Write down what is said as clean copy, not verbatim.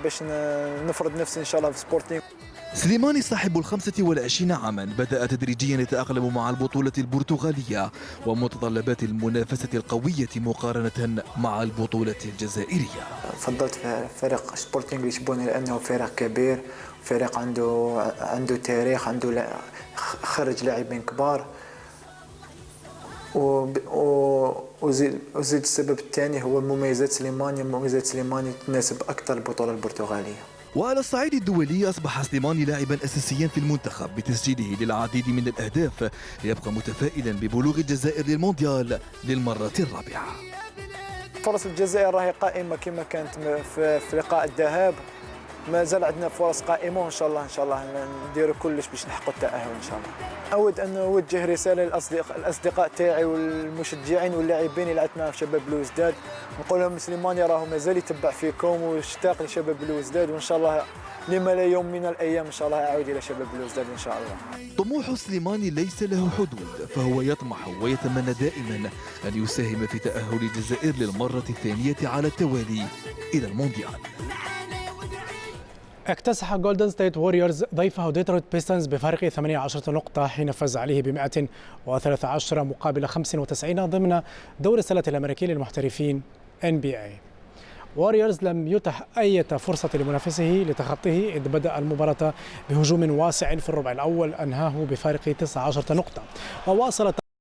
باش نفرض نفسي ان شاء الله في سبورتينغ. سليماني صاحب ال25 عاما بدأ تدريجيا يتأقلم مع البطولة البرتغالية ومتطلبات المنافسة القوية مقارنة مع البطولة الجزائرية. فضلت فريق سبورتينغ لشبونة لأنه فريق كبير، فريق عنده تاريخ، خرج لاعبين كبار، وزيد السبب الثاني هو مميزات سليماني تناسب أكثر البطولة البرتغالية. وعلى الصعيد الدولي أصبح سليماني لاعبا أساسيا في المنتخب بتسجيله للعديد من الأهداف، يبقى متفائلا ببلوغ الجزائر للمونديال للمرة الرابعة. فرص الجزائر راهي قائمة كما كانت في لقاء الذهاب، ما زال عندنا فرص قائمة، وإن شاء الله نديروا كلش باش نحققوا التأهل إن شاء الله. أود أن أوجه رسالة للأصدقاء تاعي والمشجعين واللاعبين اللي لعبت معهم في شباب بلوزداد، نقول لهم سليماني راهو مازال يتبع فيكم ويشتاق لشباب بلوزداد، وإن شاء الله لما لا يوم من الأيام إن شاء الله أعود إلى شباب بلوزداد إن شاء الله. طموح سليماني ليس له حدود، فهو يطمح ويتمنى دائما أن يساهم في تأهل الجزائر للمرة الثانية على التوالي إلى المونديال. اكتسح جولدن ستيت ووريرز ضيفه ديترويت بيستنز بفارق 18 نقطة حين فاز عليه ب 113 مقابل 95 ضمن دور السلة الأمريكي للمحترفين NBA. ووريرز لم يتح أي فرصة لمنافسه لتخطيه، إذ بدأ المباراة بهجوم واسع في الربع الأول أنهاه بفارق 19 نقطة، وواصل